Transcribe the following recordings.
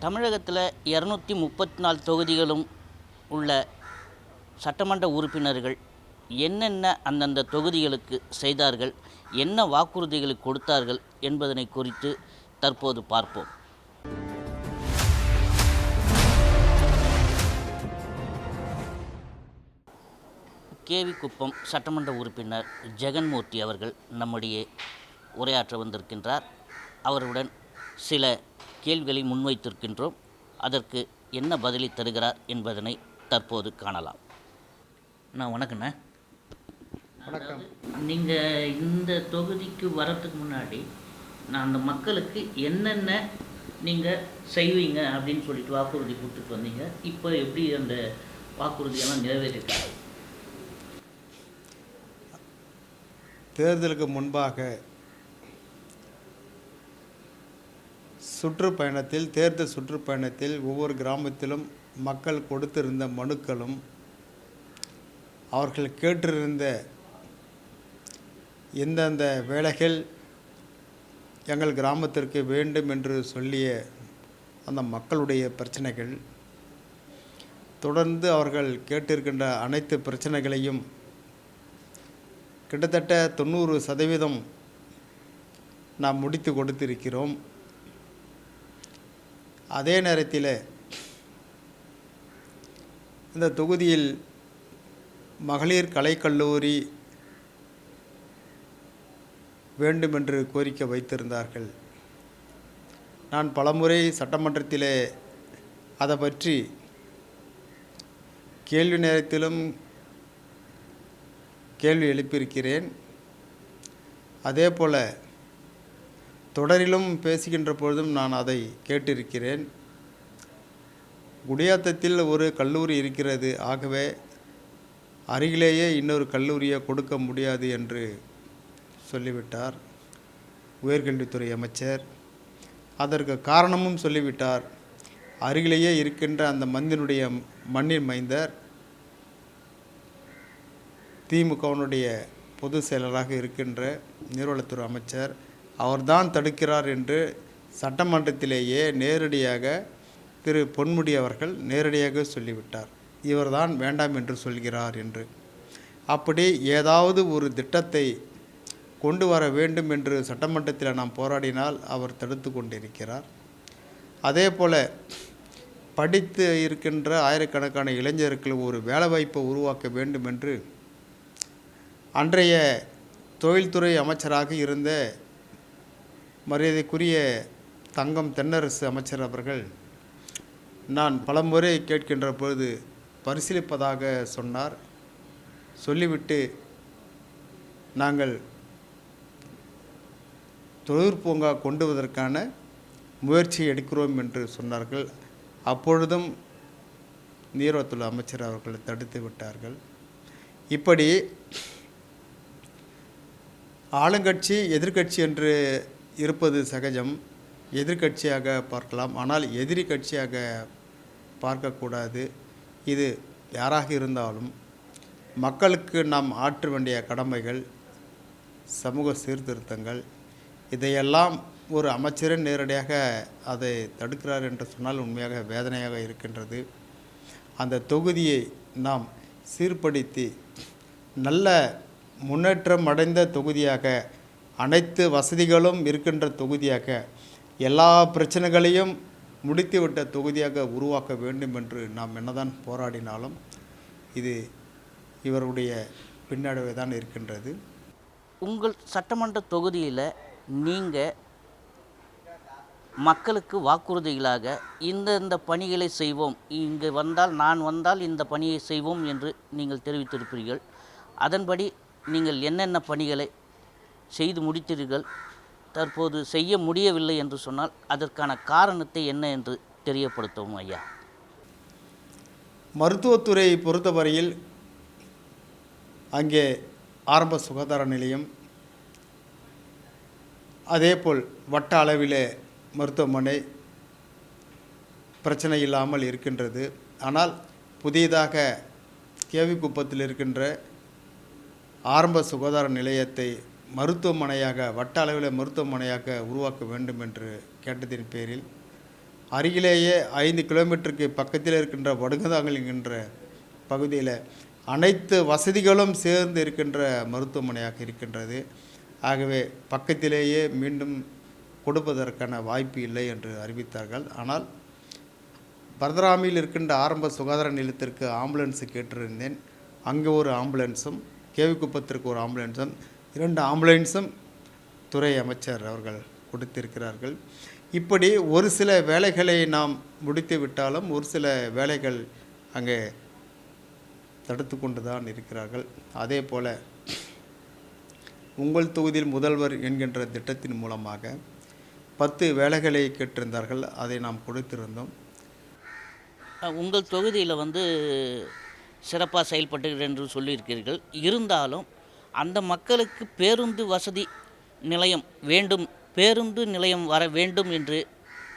தமிழகத்தில் 234 தொகுதிகளும் உள்ள சட்டமன்ற உறுப்பினர்கள் என்னென்ன அந்தந்த தொகுதிகளுக்கு செய்தார்கள், என்ன வாக்குறுதிகளை கொடுத்தார்கள் என்பதனை குறித்து தற்போது பார்ப்போம். கேவி குப்பம் சட்டமன்ற உறுப்பினர் ஜெகன்மூர்த்தி அவர்கள் நம்முடைய உரையாற்ற வந்திருக்கின்றார். அவருடன் சில கேள்விகளை முன்வைத்திருக்கின்றோம். அதற்கு என்ன பதிலை தருகிறார் என்பதனை தற்போது காணலாம். வணக்கண்ணே. வணக்கம். நீங்கள் இந்த தொகுதிக்கு வரத்துக்கு முன்னாடி நான் அந்த மக்களுக்கு என்னென்ன நீங்கள் செய்வீங்க அப்படின்னு சொல்லிட்டு வாக்குறுதி கொடுத்துட்டு வந்தீங்க. இப்போ எப்படி அந்த வாக்குறுதியெல்லாம் நிறைவேற்றிருக்காங்க? தேர்தலுக்கு முன்பாக தேர்தல் சுற்றுப்பயணத்தில் ஒவ்வொரு கிராமத்திலும் மக்கள் கொடுத்திருந்த மனுக்களும் அவர்கள் கேட்டிருந்த எந்தெந்த வேலைகள் எங்கள் கிராமத்திற்கு வேண்டும் என்று சொல்லிய அந்த மக்களுடைய பிரச்சனைகள், தொடர்ந்து அவர்கள் கேட்டிருக்கின்ற அனைத்து பிரச்சனைகளையும் கிட்டத்தட்ட 90% நாம் முடித்து கொடுத்திருக்கிறோம். அதே நேரத்தில் இந்த தொகுதியில் மகளிர் கலைக்கல்லூரி வேண்டுமென்று கோரிக்கை வைத்திருந்தார்கள். நான் பலமுறை சட்டமன்றத்திலே அதை பற்றி கேள்வி நேரத்திலும் கேள்வி எழுப்பியிருக்கிறேன். அதே போல் தொடரிலும் பேசுகின்ற பொழுதும் நான் அதை கேட்டிருக்கிறேன். குடியாத்தத்தில் ஒரு கல்லூரி இருக்கிறது, ஆகவே அருகிலேயே இன்னொரு கல்லூரியை கொடுக்க முடியாது என்று சொல்லிவிட்டார் உயர்கல்வித்துறை அமைச்சர். அதற்கு காரணமும் சொல்லிவிட்டார். அருகிலேயே இருக்கின்ற அந்த மண்ணின் மைந்தர் திமுகவினுடைய பொதுச் செயலராக இருக்கின்ற நீர்வளத்துறை அமைச்சர் அவர்தான் தடுக்கிறார் என்று சட்டமன்றத்திலேயே நேரடியாக திரு பொன்முடி அவர்கள் நேரடியாக சொல்லிவிட்டார். இவர்தான் வேண்டாம் என்று சொல்கிறார் என்று. அப்படி ஏதாவது ஒரு திட்டத்தை கொண்டு வர வேண்டும் என்று சட்டமன்றத்தில் நாம் போராடினால் அவர் தடுத்து கொண்டிருக்கிறார். அதே போல் படித்து இருக்கின்ற ஆயிரக்கணக்கான இளைஞர்களுக்கு ஒரு வேலைவாய்ப்பை உருவாக்க வேண்டும் என்று அன்றைய தொழில்துறை அமைச்சராக இருந்த மரியாதைக்குரிய தங்கம் தென்னரசு அமைச்சர் அவர்கள் நான் பலமுறை கேட்கின்ற பொழுது பரிசீலிப்பதாக சொன்னார். சொல்லிவிட்டு நாங்கள் தொழிற்பூங்கா கொண்டுவதற்கான முயற்சி எடுக்கிறோம் என்று சொன்னார்கள். அப்பொழுதும் நீர்வளத்துறை அமைச்சர் அவர்கள் தடுத்து விட்டார்கள். இப்படி ஆளுங்கட்சி எதிர்கட்சி என்று இருப்பது சகஜம். எதிர்கட்சியாக பார்க்கலாம், ஆனால் எதிரி கட்சியாக பார்க்கக்கூடாது. இது யாராக இருந்தாலும் மக்களுக்கு நாம் ஆற்ற வேண்டிய கடமைகள், சமூக சீர்திருத்தங்கள், இதையெல்லாம் ஒரு அமைச்சரே நேரடியாக அதை தடுக்கிறார் என்று சொன்னால் உண்மையாக வேதனையாக இருக்கின்றது. அந்த தொகுதியை நாம் சீர்படுத்தி நல்ல முன்னேற்றம் அடைந்த தொகுதியாக, அனைத்து வசதிகளும் இருக்கின்ற தொகுதியாக, எல்லா பிரச்சனைகளையும் முடித்துவிட்ட தொகுதியாக உருவாக்க வேண்டும் என்று நாம் என்னதான் போராடினாலும் இது இவருடைய பின்னடைவே தான் இருக்கின்றது. உங்கள் சட்டமன்ற தொகுதியில் நீங்கள் மக்களுக்கு வாக்குறுதிகளாக இந்த பணிகளை செய்வோம், இங்கே நான் வந்தால் இந்த பணியை செய்வோம் என்று நீங்கள் தெரிவித்திருப்பீர்கள். அதன்படி நீங்கள் என்னென்ன பணிகளை செய்து முடித்தீர்கள், தற்போது செய்ய முடியவில்லை என்று சொன்னால் அதற்கான காரணத்தை என்ன என்று தெரியப்படுத்தவும் ஐயா. மருத்துவத்துறை பொறுத்தவரையில் அங்கே ஆரம்ப சுகாதார நிலையம், அதேபோல் வட்ட அளவிலே மருத்துவமனை பிரச்சனை இல்லாமல் இருக்கின்றது. ஆனால் புதியதாக கேவி குப்பத்தில் இருக்கின்ற ஆரம்ப சுகாதார நிலையத்தை மருத்துவமனையாக, வட்ட அளவில் மருத்துவமனையாக உருவாக்க வேண்டும் என்று கேட்டதின் பேரில் அருகிலேயே 5 கிலோமீட்டருக்கு பக்கத்தில் இருக்கின்ற வடுகதாங்கல் என்கின்ற பகுதியில் அனைத்து வசதிகளும் சேர்ந்து இருக்கின்ற மருத்துவமனையாக இருக்கின்றது. ஆகவே பக்கத்திலேயே மீண்டும் கொடுப்பதற்கான வாய்ப்பு இல்லை என்று அறிவித்தார்கள். ஆனால் பரதராமியில் இருக்கின்ற ஆரம்ப சுகாதார நிலையத்திற்கு ஆம்புலன்ஸு கேட்டிருந்தேன். அங்கே ஒரு ஆம்புலன்ஸும் கேவிக்குப்பத்திற்கு ஒரு ஆம்புலன்ஸும் 2 ஆம்புலன்ஸும் துறை அமைச்சர் அவர்கள் கொடுத்திருக்கிறார்கள். இப்படி ஒரு சில வேலைகளை நாம் முடித்து விட்டாலும் ஒரு சில வேலைகள் அங்கே தடுத்து கொண்டு தான் இருக்கிறார்கள். அதே போல் உங்கள் தொகுதியில் முதல்வர் என்கின்ற திட்டத்தின் மூலமாக 10 வேலைகளை கேட்டிருந்தார்கள். அதை நாம் கொடுத்திருந்தோம். உங்கள் தொகுதியில் சிறப்பாக செயல்பட்டுகிறேன் என்று சொல்லியிருக்கிறீர்கள். இருந்தாலும் அந்த மக்களுக்கு பேருந்து வசதி நிலையம் வேண்டும், பேருந்து நிலையம் வர வேண்டும் என்று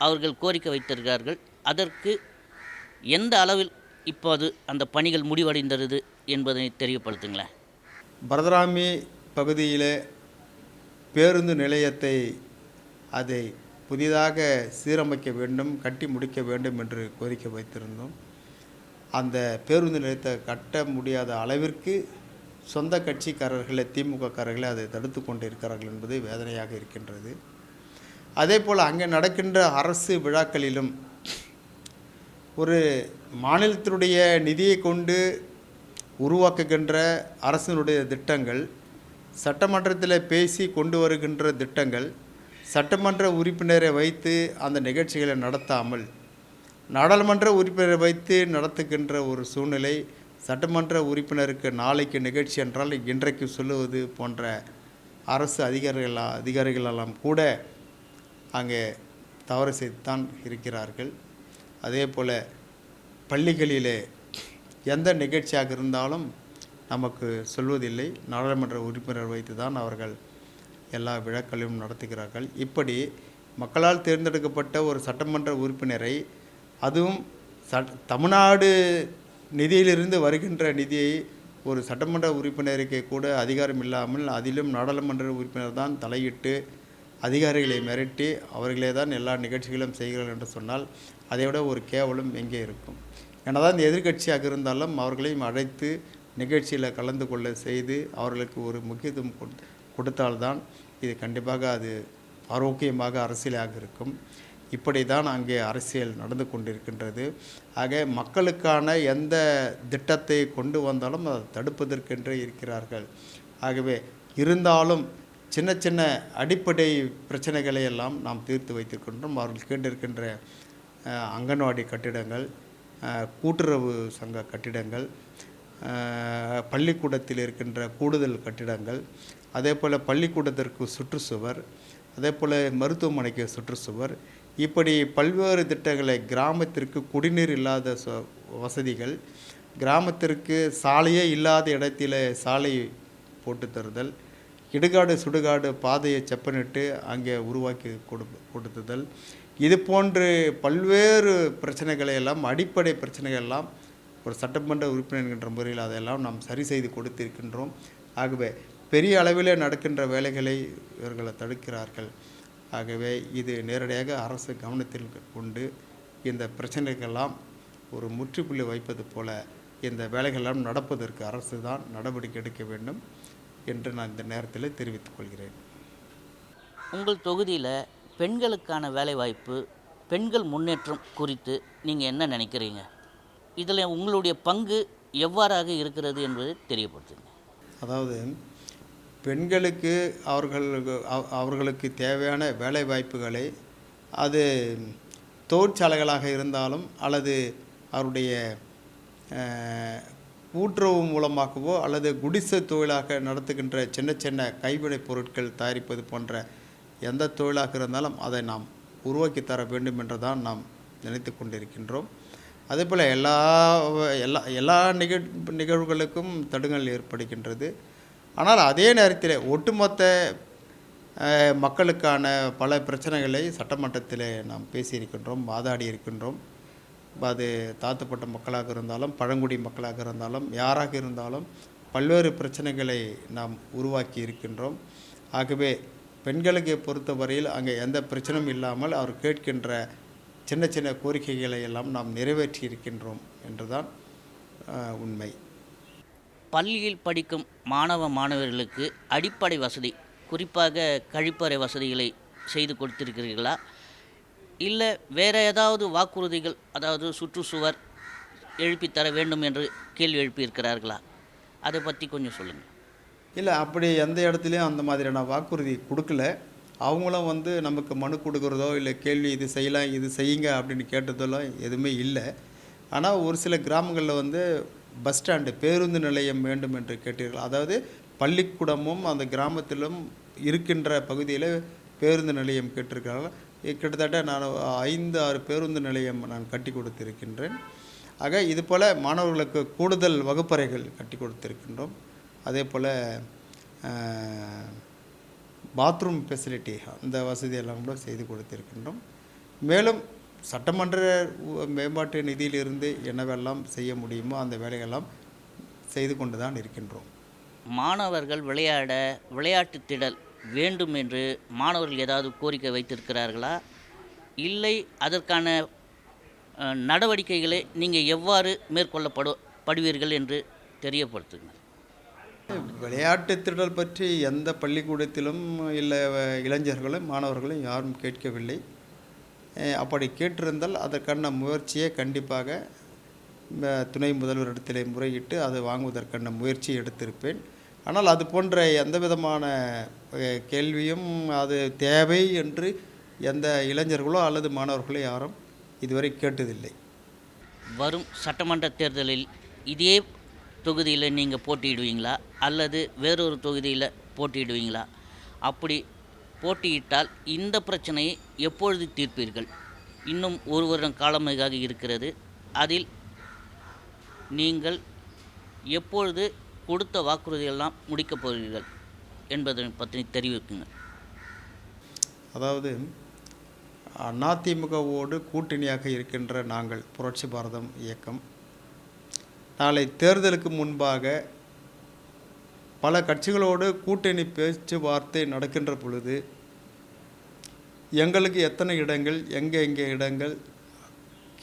அவர்கள் கோரிக்கை வைத்திருக்கிறார்கள். அதற்கு எந்த அளவில் இப்போது அந்த பணிகள் முடிவடைந்தது என்பதை தெரியப்படுத்துங்களேன். பரதராமி பகுதியில் பேருந்து நிலையத்தை அதை புதிதாக சீரமைக்க வேண்டும், கட்டி முடிக்க வேண்டும் என்று கோரிக்கை வைத்திருந்தோம். அந்த பேருந்து நிலையத்தை கட்ட முடியாத அளவிற்கு சொந்த கட்சிக்காரர்களை, திமுககாரர்களை அதை தடுத்து கொண்டு இருக்கிறார்கள் என்பது வேதனையாக இருக்கின்றது. அதே போல் அங்கே நடக்கின்ற அரசு விழாக்களிலும் ஒரு மாநிலத்தினுடைய நிதியை கொண்டு உருவாக்குகின்ற அரசினுடைய திட்டங்கள், சட்டமன்றத்தில் பேசி கொண்டு வருகின்ற திட்டங்கள், சட்டமன்ற உறுப்பினரை வைத்து அந்த நிகழ்ச்சிகளை நடத்தாமல் நாடாளுமன்ற உறுப்பினரை வைத்து நடத்துகின்ற ஒரு சூழ்நிலை, சட்டமன்ற உறுப்பினருக்கு நாளைக்கு நிகழ்ச்சி என்றால் இன்றைக்கு சொல்லுவது போன்ற அரசு அதிகாரிகளெல்லாம் கூட அங்கே தவறு செய்துதான் இருக்கிறார்கள். அதே போல் பள்ளிகளிலே எந்த நிகழ்ச்சியாக இருந்தாலும் நமக்கு சொல்வதில்லை, நாடாளுமன்ற உறுப்பினர் வைத்து தான் அவர்கள் எல்லா விழாக்களையும் நடத்துகிறார்கள். இப்படி மக்களால் தேர்ந்தெடுக்கப்பட்ட ஒரு சட்டமன்ற உறுப்பினரை, அதுவும் தமிழ்நாடு நிதியிலிருந்து வருகின்ற நிதியை ஒரு சட்டமன்ற உறுப்பினருக்கு கூட அதிகாரம் இல்லாமல், அதிலும் நாடாளுமன்ற உறுப்பினர் தான் தலையிட்டு அதிகாரிகளை மிரட்டி அவர்களே தான் எல்லா நிகழ்ச்சிகளும் செய்கிறார்கள் என்று சொன்னால் அதைவிட ஒரு கேவலம் எங்கே இருக்கும்? ஏன்னாதான் இந்த எதிர்கட்சியாக இருந்தாலும் அவர்களையும் அழைத்து நிகழ்ச்சியில் கலந்து கொள்ள செய்து அவர்களுக்கு ஒரு முக்கியத்துவம் கொடுத்தால்தான் இது கண்டிப்பாக அது ஆரோக்கியமாக அரசியலாக இருக்கும். இப்படி தான் அங்கே அரசியல் நடந்து கொண்டிருக்கின்றது. ஆக மக்களுக்கான எந்த திட்டத்தை கொண்டு வந்தாலும் அதை தடுப்பதற்கென்றே இருக்கிறார்கள். ஆகவே இருந்தாலும் சின்ன சின்ன அடிப்படை பிரச்சனைகளை எல்லாம் நாம் தீர்த்து வைத்திருக்கின்றோம். அவர்கள் கேட்டிருக்கின்ற அங்கன்வாடி கட்டிடங்கள், கூட்டுறவு சங்க கட்டிடங்கள், பள்ளிக்கூடத்தில் இருக்கின்ற கூடுதல் கட்டிடங்கள், அதே போல் பள்ளிக்கூடத்திற்கு சுற்றுச்சுவர், அதே போல் மருத்துவமனைக்கு சுற்றுச்சுவர், இப்படி பல்வேறு திட்டங்களை, கிராமத்திற்கு குடிநீர் இல்லாத வசதிகள், கிராமத்திற்கு சாலையே இல்லாத இடத்தில் சாலை போட்டு தருதல், இடுகாடு சுடுகாடு பாதையை செப்பனிட்டு அங்கே உருவாக்கி கொடுத்துதல், இது போன்று பல்வேறு பிரச்சனைகளை எல்லாம், அடிப்படை பிரச்சனைகள் எல்லாம் ஒரு சட்டமன்ற உறுப்பினர் என்கின்ற முறையில் அதையெல்லாம் நாம் சரி செய்து கொடுத்திருக்கின்றோம். ஆகவே பெரிய அளவில் நடக்கின்ற வேலைகளை இவர்களை தடுக்கிறார்கள். ஆகவே இது நேரடியாக அரசு கவனத்தில் கொண்டு இந்த பிரச்சனைக்கெல்லாம் ஒரு முற்றுப்புள்ளி வைப்பது போல இந்த வேலைகளெல்லாம் நடப்பதற்கு அரசு தான் நடவடிக்கை எடுக்க வேண்டும் என்று நான் இந்த நேரத்தில் தெரிவித்துக் கொள்கிறேன். உங்கள் தொகுதியில் பெண்களுக்கான வேலைவாய்ப்பு, பெண்கள் முன்னேற்றம் குறித்து நீங்கள் என்ன நினைக்கிறீங்க? இதில் உங்களுடைய பங்கு எவ்வாறாக இருக்கிறது என்பதை தெரியப்படுத்துங்க. அதாவது பெண்களுக்கு அவர்களுக்கு தேவையான வேலை வாய்ப்புகளை, அது தொழிற்சாலைகளாக இருந்தாலும் அல்லது அவருடைய கூட்டுறவு மூலமாகவோ அல்லது குடிசை தொழிலாக நடத்துகின்ற சின்ன சின்ன கைவினைப் பொருட்கள் தயாரிப்பது போன்ற எந்த தொழிலாக இருந்தாலும் அதை நாம் உருவாக்கி தர வேண்டும் என்று தான் நாம் நினைத்து கொண்டிருக்கின்றோம். அதே போல் எல்லா நிகழ்வுகளுக்கும் தடங்கல் ஏற்படுகின்றது. ஆனால் அதே நேரத்தில் ஒட்டுமொத்த மக்களுக்கான பல பிரச்சனைகளை சட்டமன்றத்தில் நாம் பேசியிருக்கின்றோம், வாதாடி இருக்கின்றோம். அது தாழ்த்தப்பட்ட மக்களாக இருந்தாலும், பழங்குடி மக்களாக இருந்தாலும், யாராக இருந்தாலும் பல்வேறு பிரச்சனைகளை நாம் உருவாக்கி இருக்கின்றோம். ஆகவே பெண்களுக்கு பொறுத்தவரையில் அங்கே எந்த பிரச்சனையும் இல்லாமல் அவர் கேட்கின்ற சின்ன சின்ன கோரிக்கைகளை எல்லாம் நாம் நிறைவேற்றி இருக்கின்றோம் என்றுதான் உண்மை. பள்ளியில் படிக்கும் மாணவ மாணவர்களுக்கு அடிப்படை வசதி, குறிப்பாக கழிப்பறை வசதிகளை செய்து கொடுத்திருக்கிறீர்களா? இல்லை வேறு ஏதாவது வாக்குறுதிகள், அதாவது சுற்றுச்சுவர் எழுப்பித்தர வேண்டும் என்று கேள்வி எழுப்பியிருக்கிறார்களா? அதை பற்றி கொஞ்சம் சொல்லுங்கள். இல்லை, அப்படி எந்த இடத்துலையும் அந்த மாதிரியான வாக்குறுதி கொடுக்கல. அவங்களும் நமக்கு மனு கொடுக்குறதோ இல்லை கேள்வி இது செய்யலாம் இது செய்யுங்க அப்படின்னு கேட்டதெல்லாம் எதுவுமே இல்லை. ஆனால் ஒரு சில கிராமங்களில் பஸ் ஸ்டாண்டு, பேருந்து நிலையம் வேண்டும் என்று கேட்டீர்கள். அதாவது பள்ளிக்கூடமும் அந்த கிராமத்திலும் இருக்கின்ற பகுதியில் பேருந்து நிலையம் கேட்டிருக்கிறார்கள். கிட்டத்தட்ட நான் 5-6 பேருந்து நிலையம் நான் கட்டி கொடுத்திருக்கின்றேன். ஆக இது போல் மாணவர்களுக்கு கூடுதல் வகுப்பறைகள் கட்டி கொடுத்திருக்கின்றோம். அதே போல் பாத்ரூம் ஃபெசிலிட்டி, அந்த வசதியெல்லாம் கூட செய்து கொடுத்திருக்கின்றோம். மேலும் சட்டமன்ற மேம்பாட்டு நிதியிலிருந்து என்னவெல்லாம் செய்ய முடியுமோ அந்த வேலையெல்லாம் செய்து கொண்டு தான் இருக்கின்றோம். மாணவர்கள் விளையாட்டு திடல் வேண்டும் என்று மாணவர்கள் ஏதாவது கோரிக்கை வைத்திருக்கிறார்களா? இல்லை அதற்கான நடவடிக்கைகளை நீங்கள் எவ்வாறு மேற்கொள்ளப்படுவீர்கள் என்று தெரியப்படுத்துங்கள். விளையாட்டு திடல் பற்றி எந்த பள்ளிக்கூடத்திலும் இல்லை இளைஞர்களும் மாணவர்களும் யாரும் கேட்கவில்லை. அப்படி கேட்டிருந்தால் அதற்கான முயற்சியை கண்டிப்பாக துணை முதல்வரிடத்திலே முறையிட்டு அதை வாங்குவதற்கான முயற்சி எடுத்திருப்பேன். ஆனால் அது போன்ற எந்த விதமான கேள்வியும் அது தேவை என்று எந்த இளைஞர்களோ அல்லது மாணவர்களோ யாரும் இதுவரை கேட்டதில்லை. வரும் சட்டமன்ற தேர்தலில் இதே தொகுதியில் நீங்கள் போட்டியிடுவீங்களா அல்லது வேறொரு தொகுதியில் போட்டியிடுவீங்களா? அப்படி போட்டியிட்டால் இந்த பிரச்சனையை எப்பொழுது தீர்ப்பீர்கள்? இன்னும் 1 வருடம் காலமாக இருக்கிறது. அதில் நீங்கள் எப்பொழுது கொடுத்த வாக்குறுதியெல்லாம் முடிக்கப் போகிறீர்கள் என்பதை பற்றி தெரிவிக்குங்க. அதாவது அதிமுகவோடு கூட்டணியாக இருக்கின்ற நாங்கள் புரட்சி பாரதம் இயக்கம் நாளை தேர்தலுக்கு முன்பாக பல கட்சிகளோடு கூட்டணி பேச்சுவார்த்தை நடக்கின்ற பொழுது எங்களுக்கு எத்தனை இடங்கள், எங்கே இடங்கள்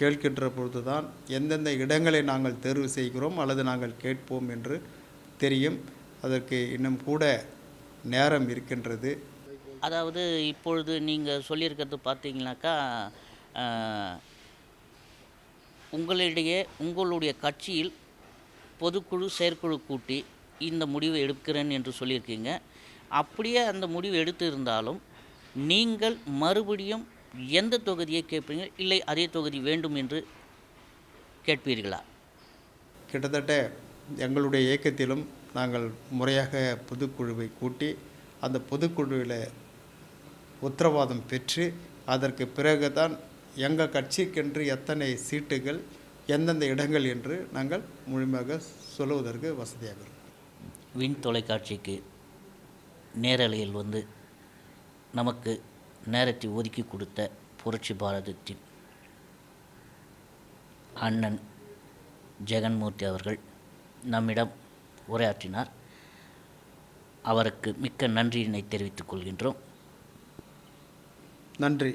கேட்கின்ற பொழுது தான் எந்தெந்த இடங்களை நாங்கள் தேர்வு செய்கிறோம் அல்லது நாங்கள் கேட்போம் என்று தெரியும். அதற்கு இன்னும் கூட நேரம் இருக்கின்றது. அதாவது இப்பொழுது நீங்கள் சொல்லியிருக்கிறது பார்த்தீங்கன்னாக்கா, உங்களுடைய கட்சியில் பொதுக்குழு செயற்குழு கூட்டி இந்த முடிவை எடுக்கிறேன் என்று சொல்லியிருக்கீங்க. அப்படியே அந்த முடிவு எடுத்து இருந்தாலும் நீங்கள் மறுபடியும் எந்த தொகுதியை கேட்பீங்க, இல்லை அதே தொகுதி வேண்டும் என்று கேட்பீர்களா? கிட்டத்தட்ட எங்களுடைய இயக்கத்திலும் நாங்கள் முறையாக பொதுக்குழுவை கூட்டி அந்த பொதுக்குழுவில் உத்தரவாதம் பெற்று அதற்கு பிறகு தான் எங்கள் கட்சிக்கென்று எத்தனை சீட்டுகள், எந்தெந்த இடங்கள் என்று நாங்கள் முழுமையாக சொல்லுவதற்கு வசதியாக இருக்கும். வின் தொலைக்காட்சிக்கு நேரலையில் நமக்கு நேரத்தை ஒதுக்கி கொடுத்த புரட்சி பாரதத்தின் அண்ணன் ஜெகன்மூர்த்தி அவர்கள் நம்மிடம் உரையாற்றினார். அவருக்கு மிக்க நன்றியினை தெரிவித்துக் கொள்கின்றோம். நன்றி.